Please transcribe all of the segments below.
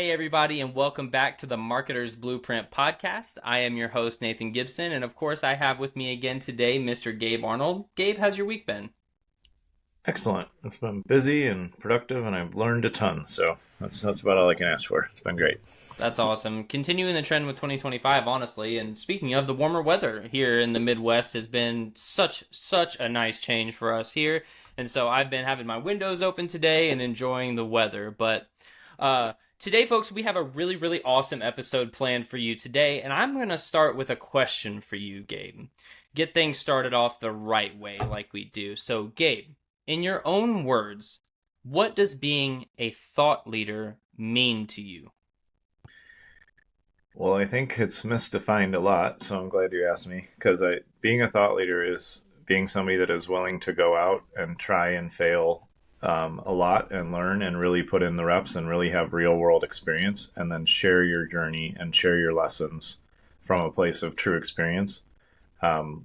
Hey, everybody, and welcome back to the Marketer's Blueprint podcast. I am your host, Nathan Gibson, and of course, I have with me again today Mr. Gabe Arnold. Gabe, how's your week been? Excellent. It's been busy and productive, and I've learned a ton. So that's about all I can ask for. It's been great. That's awesome. Continuing the trend with 2025, honestly. And speaking of, the warmer weather here in the Midwest has been such a nice change for us here. And so I've been having my windows open today and enjoying the weather. But today, folks, we have a really awesome episode planned for you today. And I'm going to start with a question for you, Gabe. Get things started off the right way, like we do. So, Gabe, in your own words, what does being a thought leader mean to you? Well, I think it's misdefined a lot, so I'm glad you asked me because being a thought leader is being somebody that is willing to go out and try and fail a lot and learn and really put in the reps and really have real world experience and then share your journey and share your lessons from a place of true experience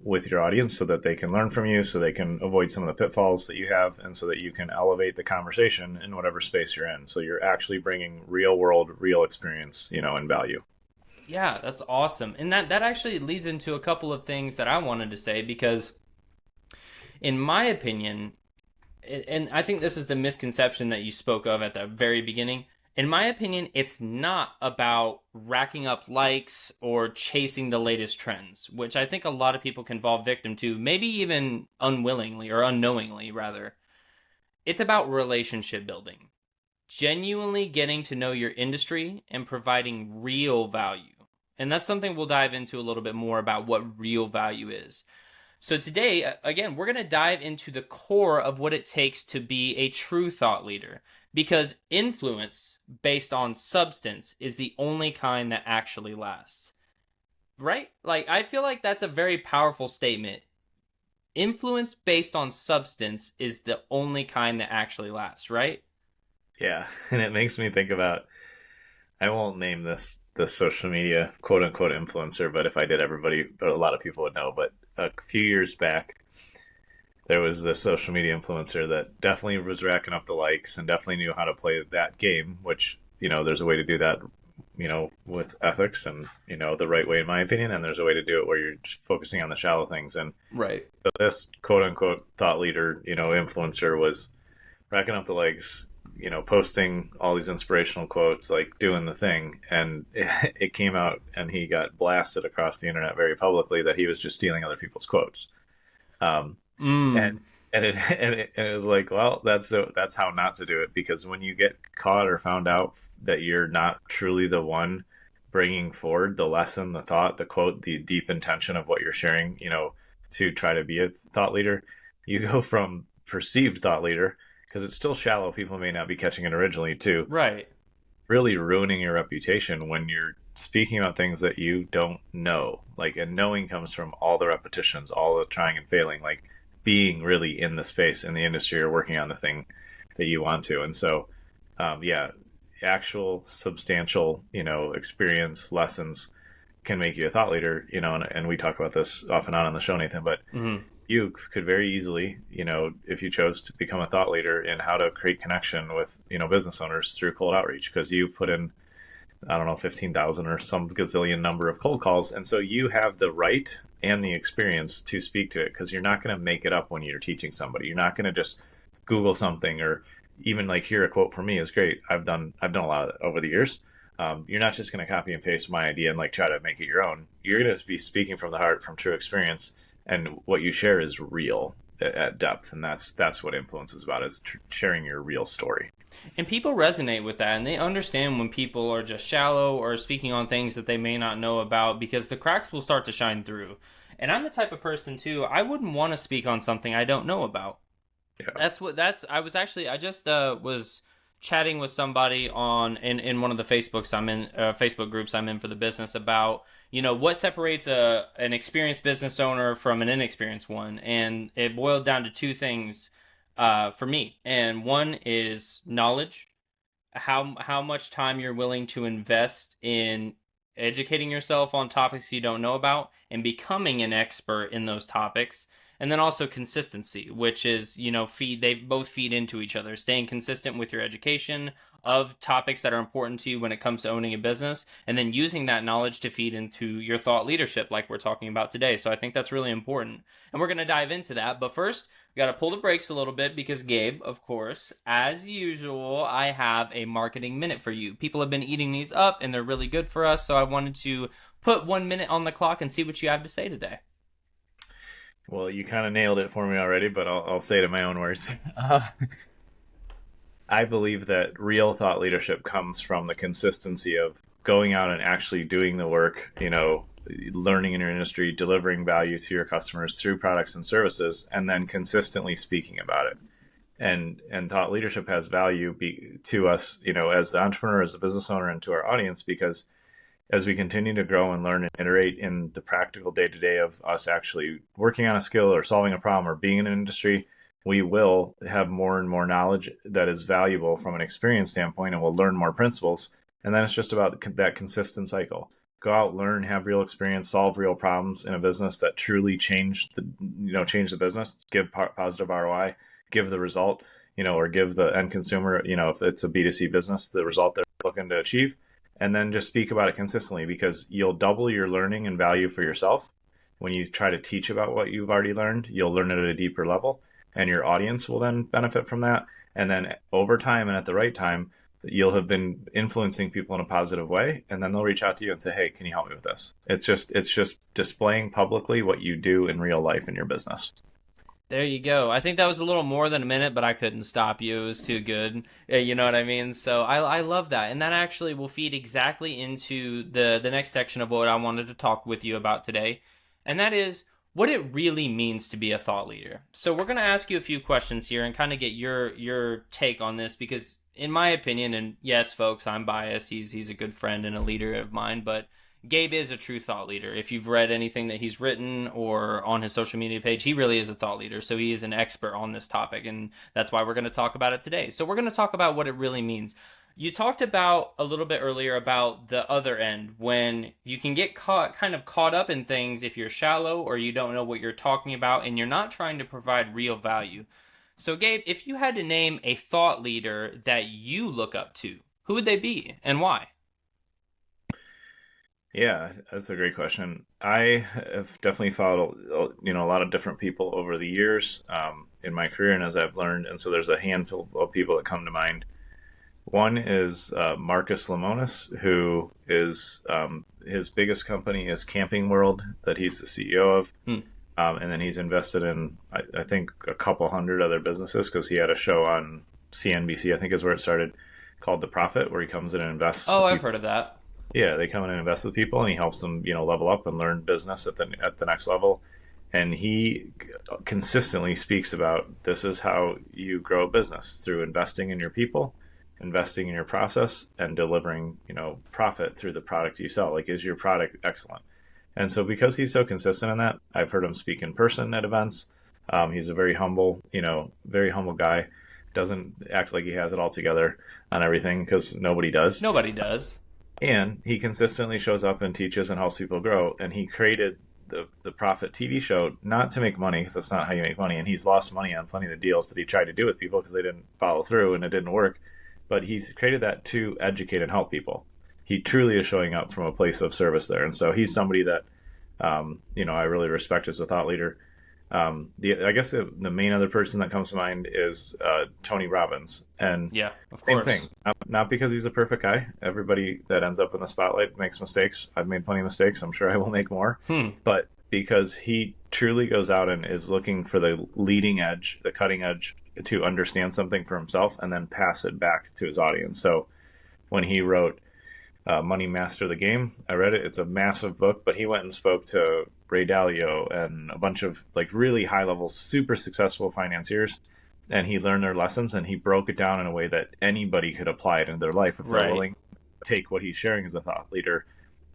with your audience so that they can learn from you, so they can avoid some of the pitfalls that you have, and so that you can elevate the conversation in whatever space you're in. So you're actually bringing real world, real experience, and value. Yeah, that's awesome. And that actually leads into a couple of things that I wanted to say because in my opinion, and I think this is the misconception that you spoke of at the very beginning. In my opinion, it's not about racking up likes or chasing the latest trends, which I think a lot of people can fall victim to, maybe even unwillingly or unknowingly, rather. It's about relationship building, genuinely getting to know your industry and providing real value. And that's something we'll dive into a little bit more about what real value is. So today, again, we're going to dive into the core of what it takes to be a true thought leader because influence based on substance is the only kind that actually lasts. Right? Like, I feel like that's a very powerful statement. Influence based on substance is the only kind that actually lasts, right? Yeah, and it makes me think about, I won't name this social media quote unquote influencer, but if I did, but a lot of people would know. But a few years back, there was this social media influencer that definitely was racking up the likes and definitely knew how to play that game, which, there's a way to do that, with ethics and, the right way, in my opinion. And there's a way to do it where you're focusing on the shallow things. And Right. so this quote unquote thought leader, influencer was racking up the likes, posting all these inspirational quotes, like doing the thing. And it came out and he got blasted across the internet very publicly that he was just stealing other people's quotes. Um, Mm. and and it was like, well, that's how not to do it, because when you get caught or found out that you're not truly the one bringing forward the lesson, the thought, the quote, the deep intention of what you're sharing, to try to be a thought leader, you go from perceived thought leader, because it's still shallow, people may not be catching it originally, to Right. really ruining your reputation when you're speaking about things that you don't know. Like, and knowing comes from all the repetitions, all the trying and failing, like being really in the space, in the industry, or working on the thing that you want to. And so, yeah, actual substantial, experience lessons can make you a thought leader, and we talk about this off and on the show, Nathan, but Mm-hmm. you could very easily, if you chose to become a thought leader in how to create connection with, business owners through cold outreach, because you put in, I don't know, 15,000 or some gazillion number of cold calls. And so you have the right and the experience to speak to it, because you're not going to make it up when you're teaching somebody. You're not going to just Google something, or even like, hear a quote from me is great. I've done a lot of it over the years. You're not just going to copy and paste my idea and like try to make it your own. You're going to be speaking from the heart, from true experience, and what you share is real at depth. And that's what influence is about, is sharing your real story. And people resonate with that, and they understand when people are just shallow or speaking on things that they may not know about because the cracks will start to shine through. And I'm the type of person too, I wouldn't want to speak on something I don't know about. Yeah. I just was chatting with somebody in one of the Facebook groups I'm in for the business about, what separates an experienced business owner from an inexperienced one. And it boiled down to two things for me. And one is knowledge, how much time you're willing to invest in educating yourself on topics you don't know about and becoming an expert in those topics. And then also consistency, which is, they both feed into each other. Staying consistent with your education of topics that are important to you when it comes to owning a business, and then using that knowledge to feed into your thought leadership like we're talking about today. So I think that's really important. And we're going to dive into that. But first, we got to pull the brakes a little bit because, Gabe, of course, as usual, I have a marketing minute for you. People have been eating these up and they're really good for us. So I wanted to put 1 minute on the clock and see what you have to say today. Well, you kind of nailed it for me already, but I'll say it in my own words. I believe that real thought leadership comes from the consistency of going out and actually doing the work, learning in your industry, delivering value to your customers through products and services, and then consistently speaking about it. And thought leadership has value to us, as the entrepreneur, as the business owner, and to our audience, because as we continue to grow and learn and iterate in the practical day-to-day of us actually working on a skill or solving a problem or being in an industry, we will have more and more knowledge that is valuable from an experience standpoint, and we'll learn more principles. And then it's just about that consistent cycle. Go out, learn, have real experience, solve real problems in a business that truly change the business, give positive ROI, give the result, or give the end consumer, if it's a B2C business, the result they're looking to achieve. And then just speak about it consistently, because you'll double your learning and value for yourself. When you try to teach about what you've already learned, you'll learn it at a deeper level, and your audience will then benefit from that. And then over time and at the right time, you'll have been influencing people in a positive way, and then they'll reach out to you and say, hey, can you help me with this? It's just displaying publicly what you do in real life in your business. There you go. I think that was a little more than a minute, but I couldn't stop you. It was too good. You know what I mean? So I love that. And that actually will feed exactly into the next section of what I wanted to talk with you about today. And that is what it really means to be a thought leader. So we're going to ask you a few questions here and kind of get your take on this, because in my opinion, and yes, folks, I'm biased. He's a good friend and a leader of mine, but Gabe is a true thought leader. If you've read anything that he's written or on his social media page, he really is a thought leader. So he is an expert on this topic, and that's why we're going to talk about it today. So we're going to talk about what it really means. You talked about a little bit earlier about the other end, when you can get kind of caught up in things if you're shallow or you don't know what you're talking about and you're not trying to provide real value. So Gabe, if you had to name a thought leader that you look up to, who would they be and why? Yeah, that's a great question. I have definitely followed, a lot of different people over the years in my career, and as I've learned. And so there's a handful of people that come to mind. One is Marcus Lemonis, who is his biggest company is Camping World, that he's the CEO of. And then he's invested in, I think, a couple hundred other businesses, because he had a show on CNBC, I think is where it started, called The Profit, where he comes in and invests. Oh, I've heard of that. Yeah, they come in and invest with people, and he helps them, level up and learn business at the next level. And he consistently speaks about, this is how you grow a business, through investing in your people, investing in your process, and delivering, profit through the product you sell. Like, is your product excellent? And so because he's so consistent in that, I've heard him speak in person at events. He's a very humble guy. Doesn't act like he has it all together on everything, because nobody does. Nobody does. And he consistently shows up and teaches and helps people grow. And he created the Profit TV show not to make money, because that's not how you make money. And he's lost money on plenty of the deals that he tried to do with people because they didn't follow through and it didn't work. But he's created that to educate and help people. He truly is showing up from a place of service there. And so he's somebody that, I really respect as a thought leader. I guess the main other person that comes to mind is Tony Robbins. And yeah, of same course. thing. Not because he's a perfect guy. Everybody that ends up in the spotlight makes mistakes. I've made plenty of mistakes. I'm sure I will make more. But because he truly goes out and is looking for the leading edge, the cutting edge, to understand something for himself and then pass it back to his audience. So when he wrote Money Master the Game, I read it. It's a massive book, but he went and spoke to Ray Dalio and a bunch of really high level, super successful financiers, and he learned their lessons, and he broke it down in a way that anybody could apply it in their life if they're willing to take what he's sharing as a thought leader.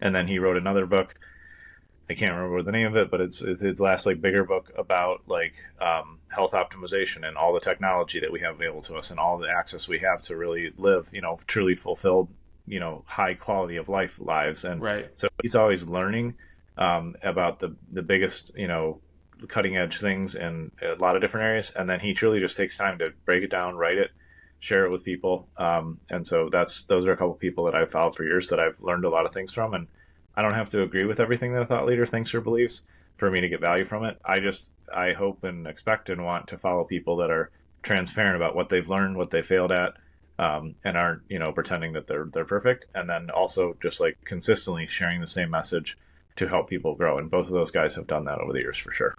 And then he wrote another book. I can't remember the name of it, but it's his last bigger book about health optimization and all the technology that we have available to us and all the access we have to really live, truly fulfilled, high quality of lives. And so he's always learning about the biggest, cutting edge things in a lot of different areas, and then he truly just takes time to break it down, write it, share it with people. And so those are a couple people that I've followed for years that I've learned a lot of things from. And I don't have to agree with everything that a thought leader thinks or believes for me to get value from it. I hope and expect and want to follow people that are transparent about what they've learned, what they failed at, and aren't, pretending that they're perfect. And then also just like consistently sharing the same message to help people grow. And both of those guys have done that over the years for sure.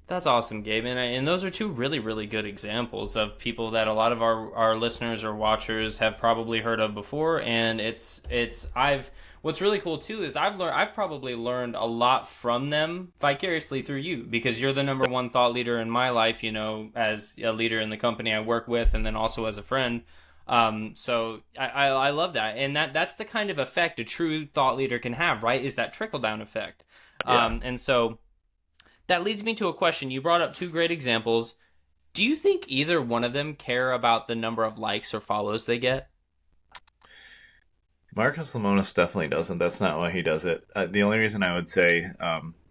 That's awesome, Gabe. And those are two really, really good examples of people that a lot of our listeners or watchers have probably heard of before. And what's really cool too is I've probably learned a lot from them vicariously through you, because you're the number one thought leader in my life, as a leader in the company I work with, and then also as a friend. So I love that. And that's the kind of effect a true thought leader can have, right? Is that trickle down effect. Yeah. And so that leads me to a question. You brought up two great examples. Do you think either one of them care about the number of likes or follows they get? Marcus Lemonis definitely doesn't. That's not why he does it. The only reason I would say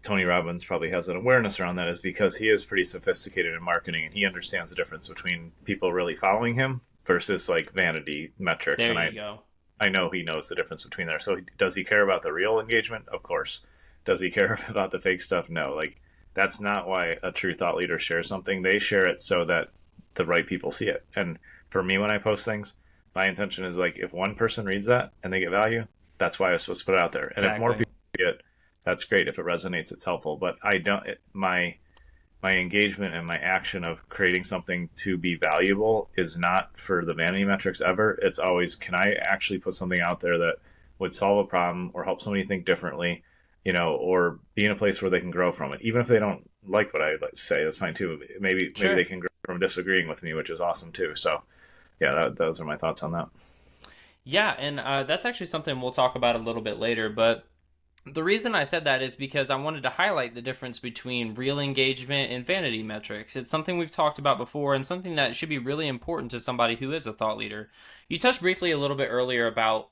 Tony Robbins probably has an awareness around that is because he is pretty sophisticated in marketing, and he understands the difference between people really following him versus like vanity metrics. There you go. I know he knows the difference between there. So does he care about the real engagement? Of course. Does he care about the fake stuff? No. Like, that's not why a true thought leader shares something. They share it so that the right people see it. And for me, when I post things, my intention is like, if one person reads that and they get value, that's why I was supposed to put it out there. And Exactly. if more people see it, that's great. If it resonates, it's helpful. But my engagement and my action of creating something to be valuable is not for the vanity metrics ever. It's always, can I actually put something out there that would solve a problem or help somebody think differently, or be in a place where they can grow from it. Even if they don't like what I say, that's fine too. Maybe they can grow from disagreeing with me, which is awesome too. So yeah, those are my thoughts on that. Yeah, and that's actually something we'll talk about a little bit later. But the reason I said that is because I wanted to highlight the difference between real engagement and vanity metrics. It's something we've talked about before, and something that should be really important to somebody who is a thought leader. You touched briefly a little bit earlier about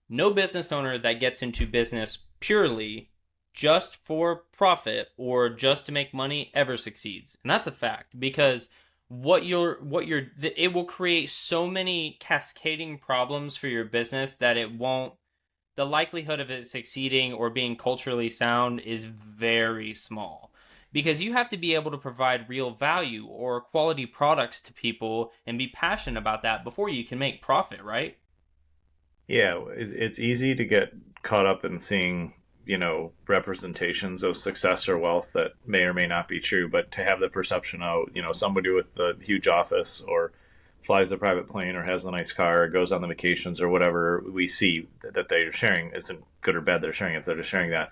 no business owner that gets into business purely just for profit or just to make money ever succeeds. And that's a fact, because it will create so many cascading problems for your business that the likelihood of it succeeding or being culturally sound is very small, because you have to be able to provide real value or quality products to people and be passionate about that before you can make profit, right? Yeah, it's easy to get caught up in seeing, representations of success or wealth that may or may not be true, but to have the perception of, somebody with the huge office or flies a private plane or has a nice car or goes on the vacations or whatever we see that they're sharing isn't good or bad. They're sharing it. They're just sharing that.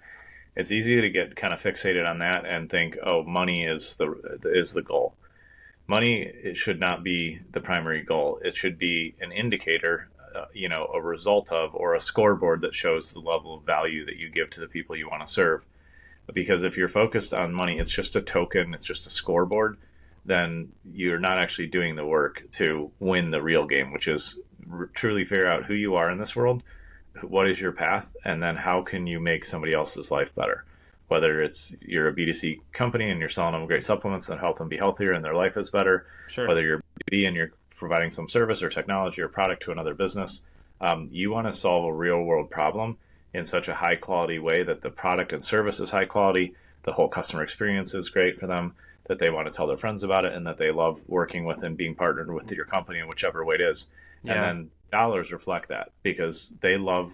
It's easy to get kind of fixated on that and think, oh, money is the goal. Money, it should not be the primary goal. It should be an indicator, a result of, or a scoreboard that shows the level of value that you give to the people you want to serve. Because if you're focused on money, it's just a token, it's just a scoreboard, then you're not actually doing the work to win the real game, which is truly figure out who you are in this world, what is your path, and then how can you make somebody else's life better. Whether it's you're a B2C company and you're selling them great supplements that help them be healthier and their life is better, Sure. Whether you're B2B and you're providing some service or technology or product to another business, you want to solve a real world problem in such a high quality way that the product and service is high quality, the whole customer experience is great for them, that they want to tell their friends about it, and that they love working with and being partnered with your company in whichever way it is. Yeah. And then dollars reflect that, because they love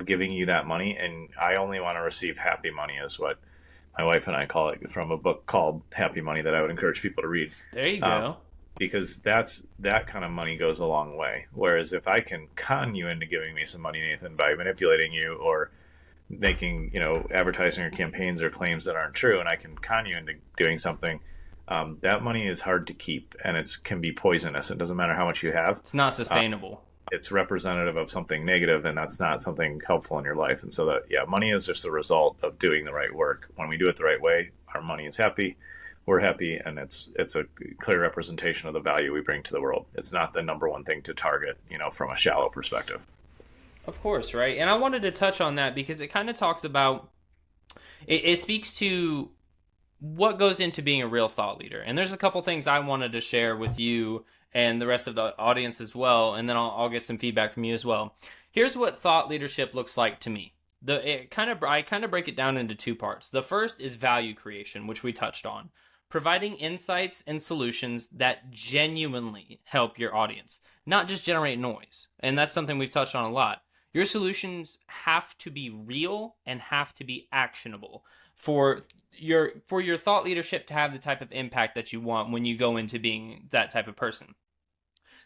giving you that money, and I only want to receive happy money, is what my wife and I call it, from a book called Happy Money that I would encourage people to read. There you go. Because that kind of money goes a long way. Whereas if I can con you into giving me some money, Nathan, by manipulating you or making, advertising or campaigns or claims that aren't true, and I can con you into doing something, that money is hard to keep, and it can be poisonous. It doesn't matter how much you have. It's not sustainable. It's representative of something negative, and that's not something helpful in your life. And so money is just a result of doing the right work. When we do it the right way, our money is happy, we're happy, and it's a clear representation of the value we bring to the world. It's not the number one thing to target, from a shallow perspective. Of course, right? And I wanted to touch on that because it kind of talks about, it speaks to what goes into being a real thought leader. And there's a couple things I wanted to share with you and the rest of the audience as well, and then I'll get some feedback from you as well. Here's what thought leadership looks like to me. I kind of break it down into two parts. The first is value creation, which we touched on, providing insights and solutions that genuinely help your audience, not just generate noise. And that's something we've touched on a lot. Your solutions have to be real and have to be actionable for your thought leadership to have the type of impact that you want when you go into being that type of person.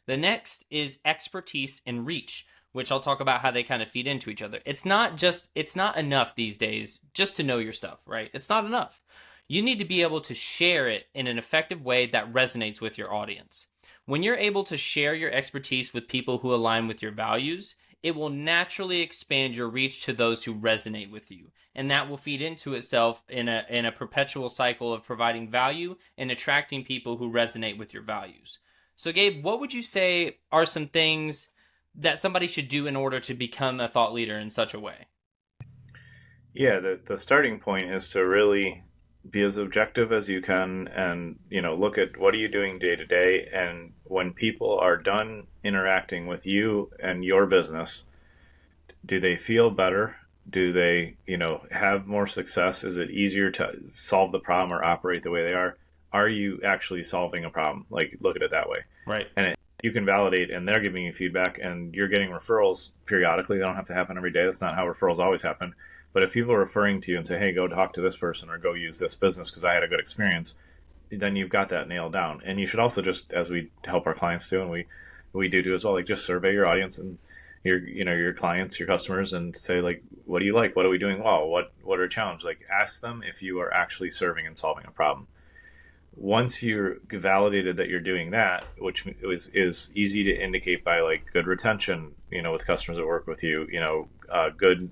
The next is expertise and reach, which I'll talk about how they kind of feed into each other. It's not enough these days just to know your stuff, right? It's not enough. You need to be able to share it in an effective way that resonates with your audience. When you're able to share your expertise with people who align with your values, it will naturally expand your reach to those who resonate with you. And that will feed into itself in a perpetual cycle of providing value and attracting people who resonate with your values. So Gabe, what would you say are some things that somebody should do in order to become a thought leader in such a way? Yeah, the starting point is to really be as objective as you can, and look at what are you doing day to day, and when people are done interacting with you and your business, do they feel better? Do they have more success? Is it easier to solve the problem or operate the way they are? Are you actually solving a problem? Like, look at it that way. Right. And you can validate, and they're giving you feedback, and you're getting referrals periodically. They don't have to happen every day. That's not how referrals always happen. But if people are referring to you and say, hey, go talk to this person or go use this business because I had a good experience, then you've got that nailed down. And you should also, just as we help our clients do, and we do as well, like, just survey your audience and your clients, your customers, and say, like, what do you like? What are we doing well? What are challenges? Like, ask them if you are actually serving and solving a problem. Once you're validated that you're doing that, which is easy to indicate by, like, good retention, with customers that work with you, good,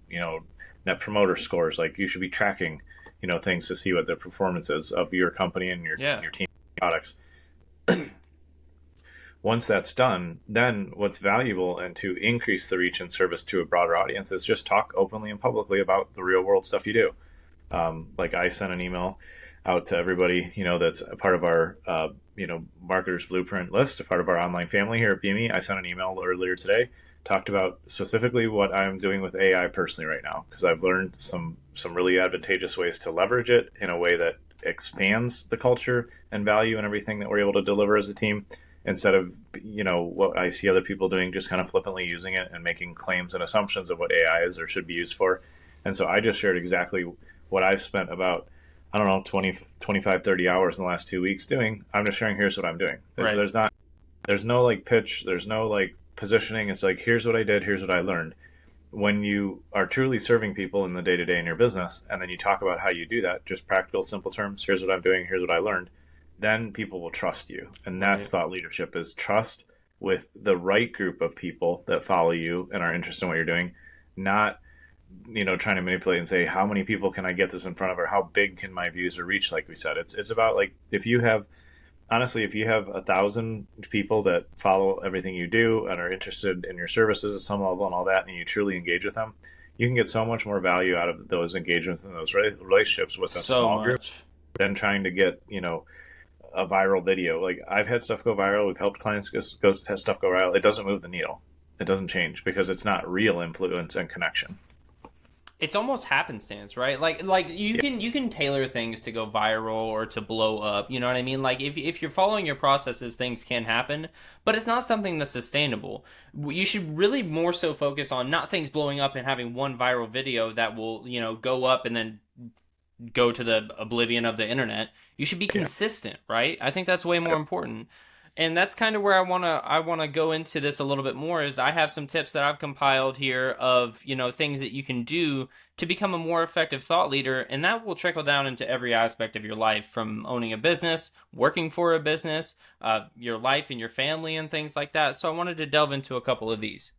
net promoter scores. Like, you should be tracking, things to see what the performance is of your company and your team products. Once that's done, then what's valuable, and to increase the reach and service to a broader audience, is just talk openly and publicly about the real world stuff you do. Like, I sent an email out to everybody, that's a part of our, marketers blueprint list, a part of our online family here at BME. I sent an email earlier today, talked about specifically what I'm doing with AI personally right now, because I've learned some really advantageous ways to leverage it in a way that expands the culture and value and everything that we're able to deliver as a team, instead of, what I see other people doing, just kind of flippantly using it and making claims and assumptions of what AI is or should be used for. And so I just shared exactly what I've spent about, I don't know, 20, 25, 30 hours in the last 2 weeks doing. I'm just sharing, here's what I'm doing. Right. So there's no like pitch, there's no like positioning. It's like, here's what I did, here's what I learned. When you are truly serving people in the day-to-day in your business, and then you talk about how you do that, just practical, simple terms, here's what I'm doing, here's what I learned, then people will trust you. And that's right. Thought leadership is trust with the right group of people that follow you and are interested in what you're doing, not trying to manipulate and say, how many people can I get this in front of, or how big can my views or reach? Like we said, it's about, like, if you have 1,000 people that follow everything you do and are interested in your services at some level and all that, and you truly engage with them, you can get so much more value out of those engagements and those relationships with a small group than trying to get, a viral video. Like, I've had stuff go viral. We've helped clients have stuff go viral. It doesn't move the needle. It doesn't change because it's not real influence and connection. It's almost happenstance, right? Like you can tailor things to go viral or to blow up. You know what I mean? Like, if you're following your processes, things can happen, but it's not something that's sustainable. You should really more so focus on not things blowing up and having one viral video that will, go up and then go to the oblivion of the internet. You should be consistent, right? I think that's way more important. And that's kind of where I want to go into this a little bit more. Is I have some tips that I've compiled here of, things that you can do to become a more effective thought leader, and that will trickle down into every aspect of your life, from owning a business, working for a business, your life and your family and things like that. So I wanted to delve into a couple of these.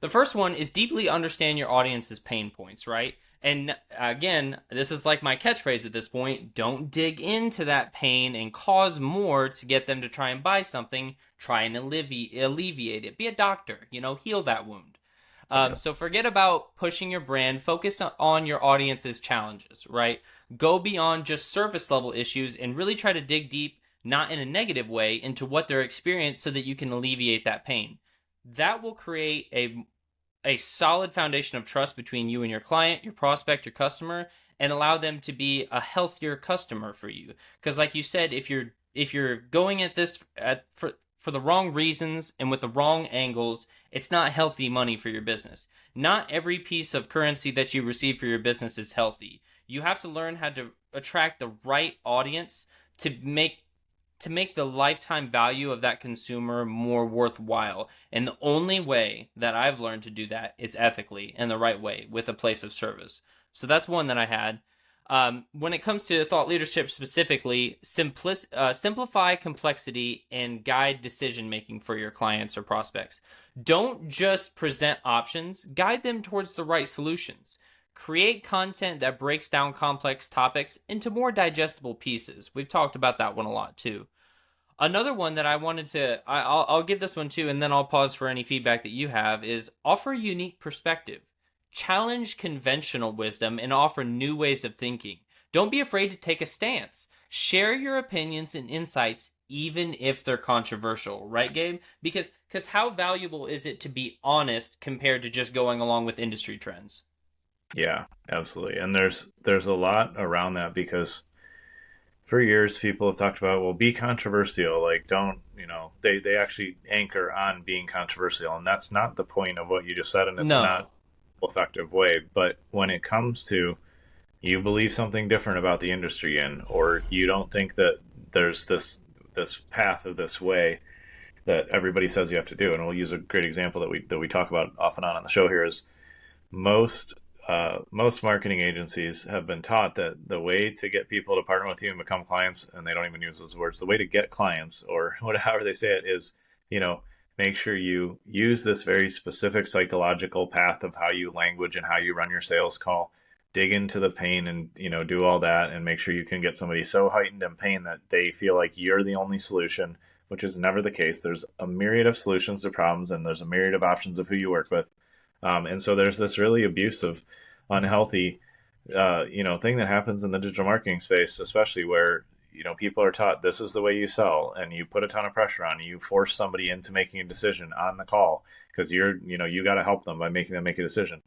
The first one is deeply understand your audience's pain points, right? And again, this is like my catchphrase at this point: don't dig into that pain and cause more to get them to try and buy something. Try and alleviate it. Be a doctor, heal that wound. So forget about pushing your brand. Focus on your audience's challenges, right? Go beyond just surface level issues and really try to dig deep, not in a negative way, into what they're experiencing so that you can alleviate that pain. That will create a solid foundation of trust between you and your client, your prospect, your customer, and allow them to be a healthier customer for you. Because like you said, if you're going at this for the wrong reasons and with the wrong angles, it's not healthy money for your business. Not every piece of currency that you receive for your business is healthy. You have to learn how to attract the right audience to make the lifetime value of that consumer more worthwhile. And the only way that I've learned to do that is ethically and the right way with a place of service. So that's one that I had. When it comes to thought leadership specifically, simplify complexity and guide decision making for your clients or prospects. Don't just present options, guide them towards the right solutions. Create content that breaks down complex topics into more digestible pieces. We've talked about that one a lot too. Another one that I wanted to, I'll give this one too, and then I'll pause for any feedback that you have, is offer a unique perspective. Challenge conventional wisdom and offer new ways of thinking. Don't be afraid to take a stance. Share your opinions and insights, even if they're controversial, right, Gabe? Because how valuable is it to be honest compared to just going along with industry trends? Yeah, absolutely. And there's a lot around that because for years people have talked about, well, be controversial, like don't, they actually anchor on being controversial, and that's not the point of what you just said, and it's No. not an effective way. But when it comes to you believe something different about the industry in, or you don't think that there's this path of this way that everybody says you have to do, and we'll use a great example that we talk about off and on the show here is most marketing agencies have been taught that the way to get people to partner with you and become clients, and they don't even use those words, the way to get clients, or whatever they say it is, make sure you use this very specific psychological path of how you language and how you run your sales call, dig into the pain and, do all that, and make sure you can get somebody so heightened in pain that they feel like you're the only solution, which is never the case. There's a myriad of solutions to problems, and there's a myriad of options of who you work with. And so there's this really abusive, unhealthy, thing that happens in the digital marketing space, especially where, people are taught this is the way you sell, and you put a ton of pressure on you, force somebody into making a decision on the call because you got to help them by making them make a decision.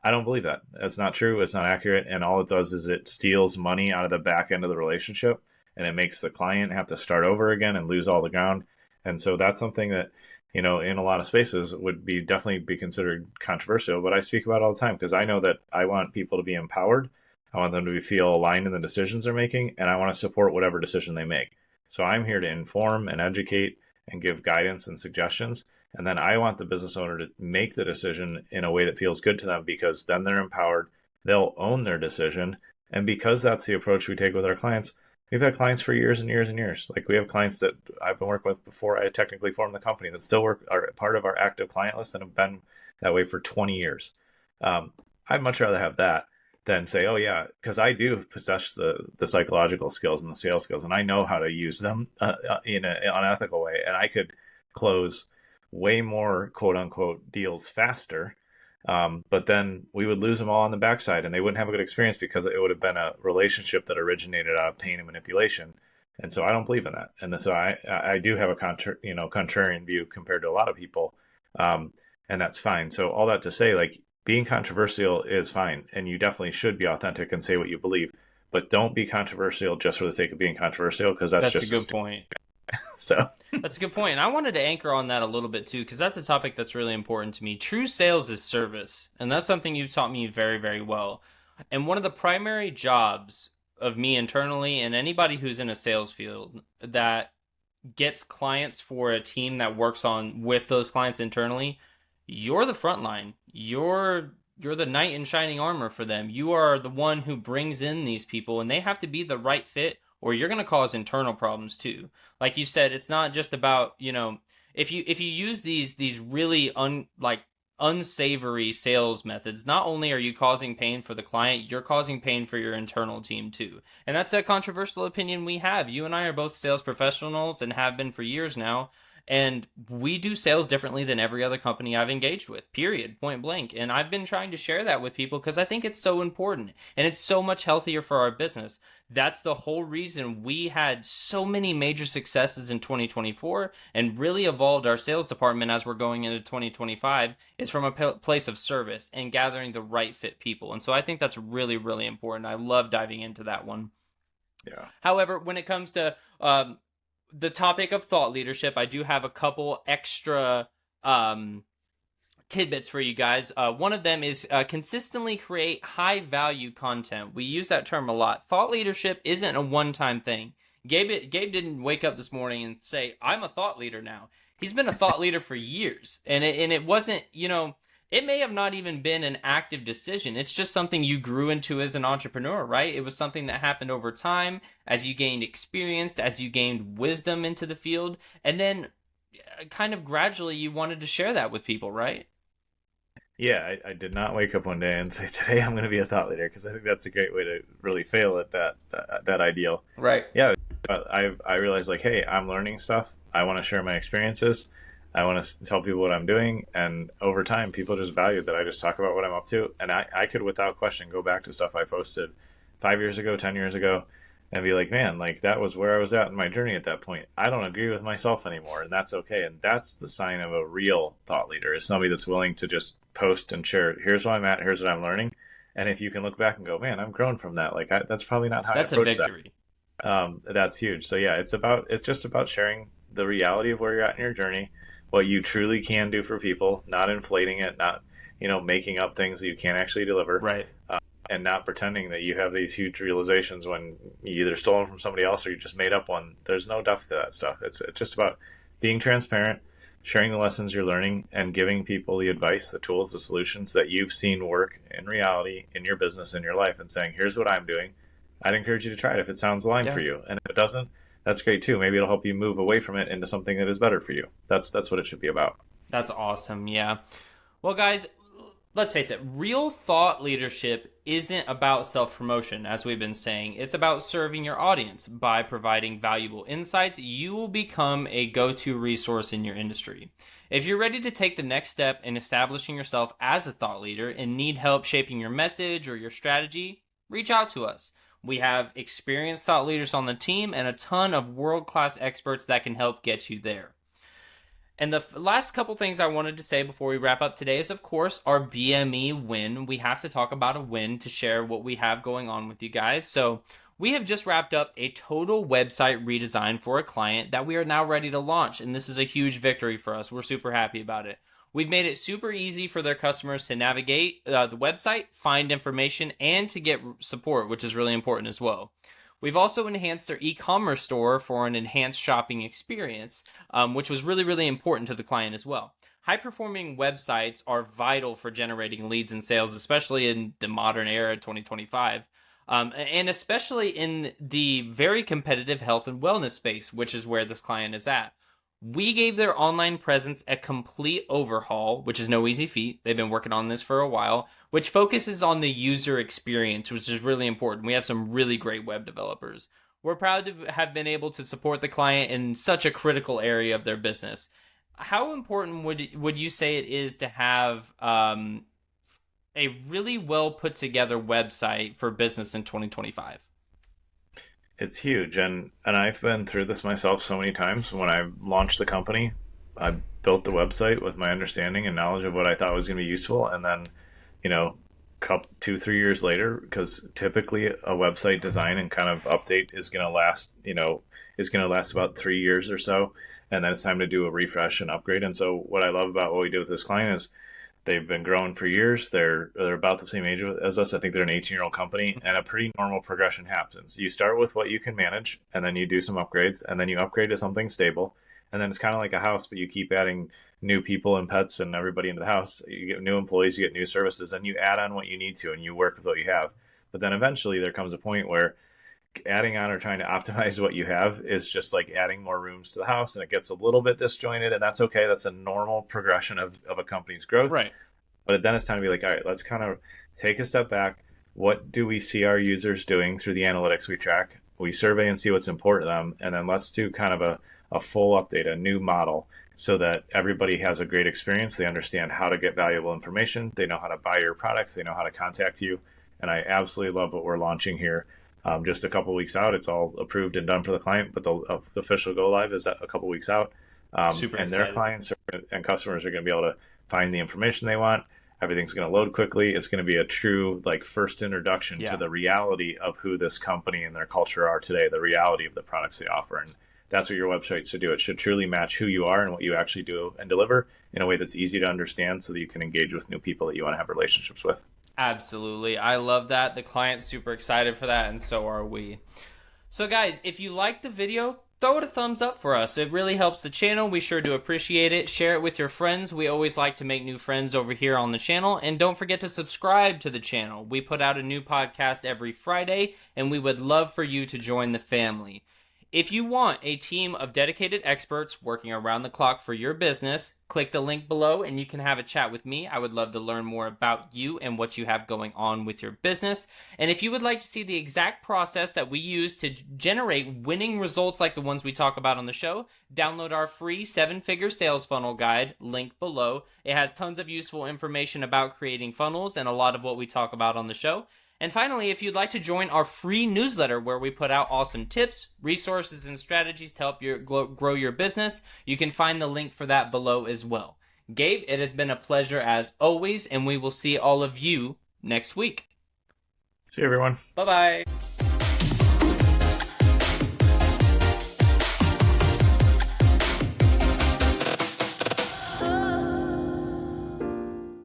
I don't believe that. That's not true. It's not accurate. And all it does is it steals money out of the back end of the relationship, and it makes the client have to start over again and lose all the ground. And so that's something that, in a lot of spaces would definitely be considered controversial, but I speak about it all the time because I know that I want people to be empowered. I want them to feel aligned in the decisions they're making, and I want to support whatever decision they make. So I'm here to inform and educate and give guidance and suggestions. And then I want the business owner to make the decision in a way that feels good to them, because then they're empowered. They'll own their decision. And because that's the approach we take with our clients, we've had clients for years and years and years. Like, we have clients that I've been working with before I technically formed the company that still are part of our active client list and have been that way for 20 years. I'd much rather have that than say, oh yeah, because I do possess the psychological skills and the sales skills, and I know how to use them in an unethical way, and I could close way more quote unquote deals faster. But then we would lose them all on the backside, and they wouldn't have a good experience because it would have been a relationship that originated out of pain and manipulation. And so I don't believe in that. And so I do have a contrarian view compared to a lot of people. And that's fine. So all that to say, like, being controversial is fine. And you definitely should be authentic and say what you believe, but don't be controversial just for the sake of being controversial, because that's just a good point. So that's a good point. And I wanted to anchor on that a little bit too, because that's a topic that's really important to me. True sales is service. And that's something you've taught me very, very well. And one of the primary jobs of me internally, and anybody who's in a sales field that gets clients for a team that works with those clients internally, you're the front line. You're the knight in shining armor for them. You are the one who brings in these people, and they have to be the right fit, or you're going to cause internal problems too. Like you said, it's not just about, if you use these really unsavory sales methods, not only are you causing pain for the client, you're causing pain for your internal team too. And that's a controversial opinion we have. You and I are both sales professionals and have been for years now. And we do sales differently than every other company I've engaged with, period, point blank. And I've been trying to share that with people because I think it's so important and it's so much healthier for our business. That's the whole reason we had so many major successes in 2024 and really evolved our sales department as we're going into 2025 is from a place of service and gathering the right fit people. And so I think that's really, really important. I love diving into that one. Yeah. However, when it comes to the topic of thought leadership, I do have a couple extra tidbits for you guys. One of them is consistently create high value content. We use that term a lot. Thought leadership isn't a one-time thing. Gabe didn't wake up this morning and say, I'm a thought leader now. He's been a thought leader for years. And it wasn't, it may have not even been an active decision. It's just something you grew into as an entrepreneur, right? It was something that happened over time as you gained experience, as you gained wisdom into the field. And then kind of gradually you wanted to share that with people, right? Yeah, I did not wake up one day and say, today I'm going to be a thought leader, because I think that's a great way to really fail at that ideal. Right. Yeah, but I realized, like, hey, I'm learning stuff. I want to share my experiences. I want to tell people what I'm doing. And over time, people just value that I just talk about what I'm up to. And I could, without question, go back to stuff I posted 5 years ago, 10 years ago, and be like, man, like that was where I was at in my journey at that point. I don't agree with myself anymore, and that's okay. And that's the sign of a real thought leader, is somebody that's willing to just post and share, here's where I'm at, here's what I'm learning. And if you can look back and go, man, I've grown from that. Like that's probably not how That's I a approach victory. that. That's huge. So yeah, it's just about sharing the reality of where you're at in your journey, what you truly can do for people, not inflating it, not making up things that you can't actually deliver. Right. And not pretending that you have these huge realizations when you either stolen from somebody else or you just made up one. There's no depth to that stuff. It's just about being transparent, sharing the lessons you're learning, and giving people the advice, the tools, the solutions that you've seen work in reality in your business, in your life, and saying, here's what I'm doing. I'd encourage you to try it if it sounds aligned for you. And if it doesn't, that's great too. Maybe it'll help you move away from it into something that is better for you. That's what it should be about. That's awesome. Yeah. Well, guys, let's face it, real thought leadership isn't about self-promotion, as we've been saying. It's about serving your audience. By providing valuable insights, you will become a go-to resource in your industry. If you're ready to take the next step in establishing yourself as a thought leader and need help shaping your message or your strategy, reach out to us. We have experienced thought leaders on the team and a ton of world-class experts that can help get you there. And the last couple things I wanted to say before we wrap up today is, of course, our BME win. We have to talk about a win to share what we have going on with you guys. So we have just wrapped up a total website redesign for a client that we are now ready to launch. And this is a huge victory for us. We're super happy about it. We've made it super easy for their customers to navigate the website, find information, and to get support, which is really important as well. We've also enhanced their e-commerce store for an enhanced shopping experience, which was really, really important to the client as well. High-performing websites are vital for generating leads and sales, especially in the modern era, 2025, and especially in the very competitive health and wellness space, which is where this client is at. We gave their online presence a complete overhaul, which is no easy feat. They've been working on this for a while, which focuses on the user experience, which is really important. We have some really great web developers. We're proud to have been able to support the client in such a critical area of their business. How important would you say it is to have a really well put together website for business in 2025? It's huge, and I've been through this myself so many times. When I launched the company, I built the website with my understanding and knowledge of what I thought was going to be useful, and then, couple 2-3 years later, because typically a website design and kind of update is going to last about 3 years or so, and then it's time to do a refresh and upgrade. And so, what I love about what we do with this client is, they've been growing for years. They're about the same age as us. I think they're an 18-year-old company, and a pretty normal progression happens. You start with what you can manage, and then you do some upgrades, and then you upgrade to something stable. And then it's kind of like a house, but you keep adding new people and pets and everybody into the house. You get new employees, you get new services, and you add on what you need to, and you work with what you have. But then eventually there comes a point where adding on or trying to optimize what you have is just like adding more rooms to the house, and it gets a little bit disjointed, and that's okay. That's a normal progression of a company's growth. Right. But then it's time to be like, all right, let's kind of take a step back. What do we see our users doing through the analytics we track? We survey and see what's important to them, and then let's do kind of a full update, a new model, so that everybody has a great experience. They understand how to get valuable information. They know how to buy your products. They know how to contact you. And I absolutely love what we're launching here. Just a couple weeks out, it's all approved and done for the client, but the official go live is a couple weeks out. Super and excited. their clients and customers are going to be able to find the information they want. Everything's going to load quickly. It's going to be a true like first introduction to the reality of who this company and their culture are today, the reality of the products they offer. And that's what your website should do. It should truly match who you are and what you actually do and deliver in a way that's easy to understand so that you can engage with new people that you want to have relationships with. Absolutely. I love that. The client's super excited for that, and so are we. So guys, if you liked the video, throw it a thumbs up for us. It really helps the channel. We sure do appreciate it. Share it with your friends. We always like to make new friends over here on the channel. And don't forget to subscribe to the channel. We put out a new podcast every Friday, and we would love for you to join the family. If you want a team of dedicated experts working around the clock for your business, click the link below and you can have a chat with me. I would love to learn more about you and what you have going on with your business. And if you would like to see the exact process that we use to generate winning results like the ones we talk about on the show, download our free 7-figure sales funnel guide, link below. It has tons of useful information about creating funnels and a lot of what we talk about on the show. And finally, if you'd like to join our free newsletter where we put out awesome tips, resources, and strategies to help you grow your business, you can find the link for that below as well. Gabe, it has been a pleasure as always, and we will see all of you next week. See you, everyone. Bye-bye.